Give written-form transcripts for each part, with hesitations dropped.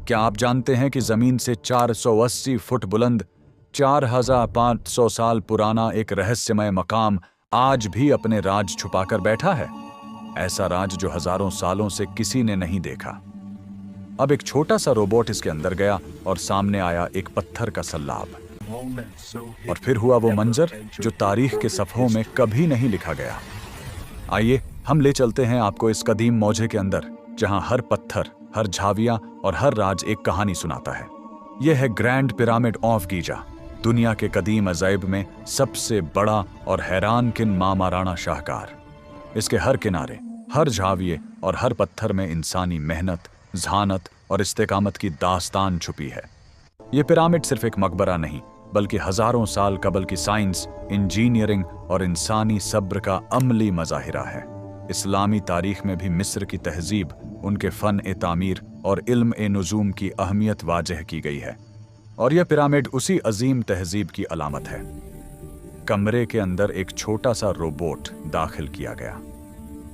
क्या आप जानते हैं कि जमीन से 480 फुट बुलंद 4500 साल पुराना एक रहस्यमय मकाम आज भी अपने राज छुपाकर बैठा है? ऐसा राज जो हजारों सालों से किसी ने नहीं देखा। अब एक छोटा सा रोबोट इसके अंदर गया और सामने आया एक पत्थर का सल्लाब। और फिर हुआ वो मंजर जो तारीख के सफ़हों में कभी नहीं लिखा गया। आइए हम ले चलते हैं आपको इस कदीम मौजे के अंदर, जहां हर पत्थर, हर झाविया और हर राज एक कहानी सुनाता है। यह है ग्रैंड पिरामिड ऑफ गीजा, दुनिया के कदीम अजायब में सबसे बड़ा और हैरान किन मामाराना शाहकार। इसके हर किनारे, हर झाविये और हर पत्थर में इंसानी मेहनत, जहानत और इस्तेकामत की दास्तान छुपी है। ये पिरामिड सिर्फ एक मकबरा नहीं, बल्कि हजारों साल कबल की साइंस, इंजीनियरिंग और इंसानी सब्र का अमली मज़ाहिरा है। इस्लामी तारीख में भी मिस्र की तहजीब, उनके फ़न-ए-तामीर और इल्म-ए-नुजूम की अहमियत वाज़ेह की गई है। और यह पिरामिड उसी अजीम तहजीब की अलामत है। कमरे के अंदर एक छोटा सा रोबोट दाखिल किया गया।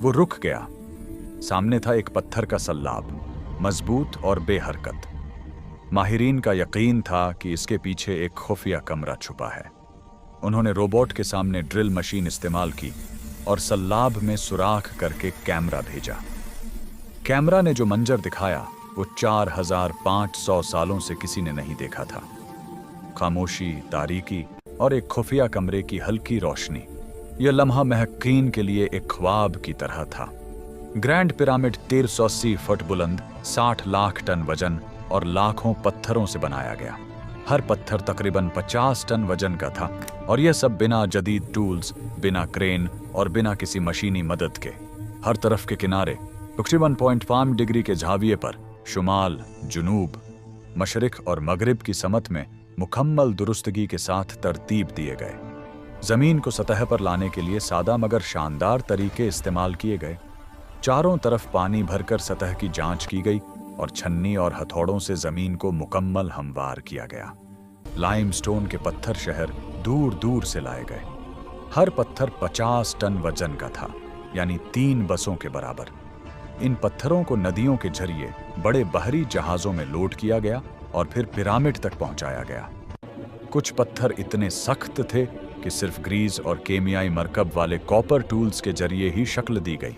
वो रुक गया। सामने था एक पत्थर का सल्लाब, मजबूत और बेहरकत। माहिरीन का यकीन था कि इसके पीछे एक खुफिया कमरा छुपा है। उन्होंने रोबोट के सामने ड्रिल मशीन इस्तेमाल की और सल्लाब में सुराख करके कैमरा भेजा। कैमरा ने जो मंजर दिखाया वो 4500 सालों से किसी ने नहीं देखा था। खामोशी, तारीकी और एक खुफिया कमरे की हल्की रोशनी। यह लम्हा महक्कीन के लिए एक ख्वाब की तरह था। ग्रैंड पिरामिड 1380 फुट बुलंद, 60 लाख टन वजन और लाखों पत्थरों से बनाया गया। हर पत्थर तकरीबन 50 टन वजन का था, और यह सब बिना जदीद टूल्स, बिना क्रेन और बिना किसी मशीनी मदद के। हर तरफ के किनारे तकरीबन 0.5 डिग्री के झाविये पर शुमाल, जुनूब, मशरिक और मगरिब की समत में मुकम्मल दुरुस्तगी के साथ तरतीब दिए गए। जमीन को सतह पर लाने के लिए सादा मगर शानदार तरीके इस्तेमाल किए गए। चारों तरफ पानी भरकर सतह की जांच की गई और छन्नी और हथौड़ों से जमीन को मुकम्मल हमवार किया गया। लाइमस्टोन के पत्थर शहर दूर दूर से लाए गए। हर पत्थर 50 टन वजन का था, यानी 3 बसों के बराबर। इन पत्थरों को नदियों के जरिए बड़े बहरी जहाजों में लोड किया गया और फिर पिरामिड तक पहुंचाया गया। कुछ पत्थर इतने सख्त थे कि सिर्फ ग्रीस और केमियाई मरकब वाले कॉपर टूल्स के जरिए ही शक्ल दी गई।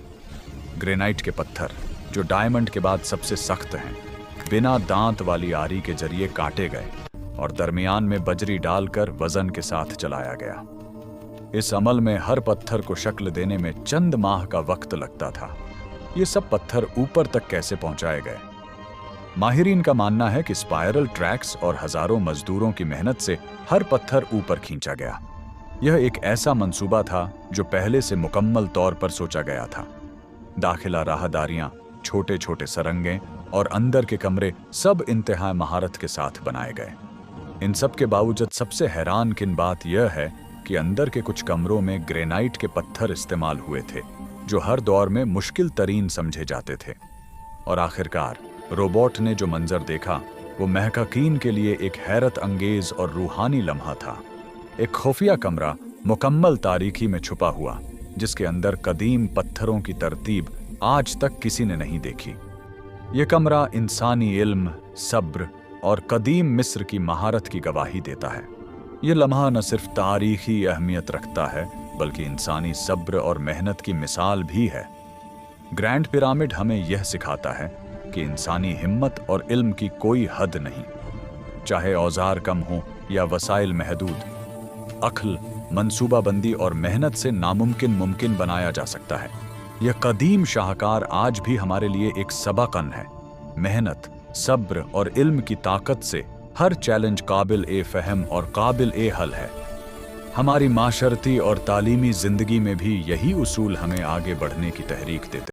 ग्रेनाइट के पत्थर, जो डायमंड के बाद सबसे सख्त हैं, बिना दांत वाली आरी के जरिए काटे गए और दरमियान में बजरी डालकर वजन के साथ चलाया गया। इस अमल में हर पत्थर को शक्ल देने में चंद माह का वक्त लगता था। ये सब पत्थर ऊपर तक कैसे पहुंचाए गए? माहिरीन का मानना है कि स्पाइरल ट्रैक्स और हजारों मजदूरों की मेहनत से हर पत्थर ऊपर खींचा गया। यह एक ऐसा मंसूबा था जो पहले से मुकम्मल तौर पर सोचा गया था। दाखिला राहदारियां, छोटे छोटे सरंगे और अंदर के कमरे सब इंतहा महारत के साथ बनाए गए। इन सब के बावजूद सबसे हैरान किन बात यह है कि अंदर के कुछ कमरों में ग्रेनाइट के पत्थर इस्तेमाल हुए थे, जो हर दौर में मुश्किल तरीन समझे जाते थे। और आखिरकार रोबोट ने जो मंजर देखा वो महक़क़ीन के लिए एक हैरत अंगेज और रूहानी लम्हा था। एक खुफिया कमरा मुकम्मल तारीकी में छुपा हुआ, जिसके अंदर कदीम पत्थरों की तरतीब आज तक किसी ने नहीं देखी। ये कमरा इंसानी इल्म, सब्र और कदीम मिस्र की महारत की गवाही देता है। ये लम्हा न सिर्फ तारीखी अहमियत रखता है, बल्कि इंसानी सब्र और मेहनत की मिसाल भी है। ग्रैंड पिरामिड हमें यह सिखाता है कि इंसानी हिम्मत और इल्म की कोई हद नहीं। चाहे औजार कम हो या वसाइल महदूद, अक्ल, मंसूबाबंदी और मेहनत से नामुमकिन मुमकिन बनाया जा सकता है। यह कदीम शाहकार आज भी हमारे लिए एक सबकन है। मेहनत, सब्र और इल्म की ताकत से हर चैलेंज काबिल ए फहम और काबिल ए हल है। हमारी माशरती और तालीमी जिंदगी में भी यही उसूल हमें आगे बढ़ने की तहरीक देते हैं।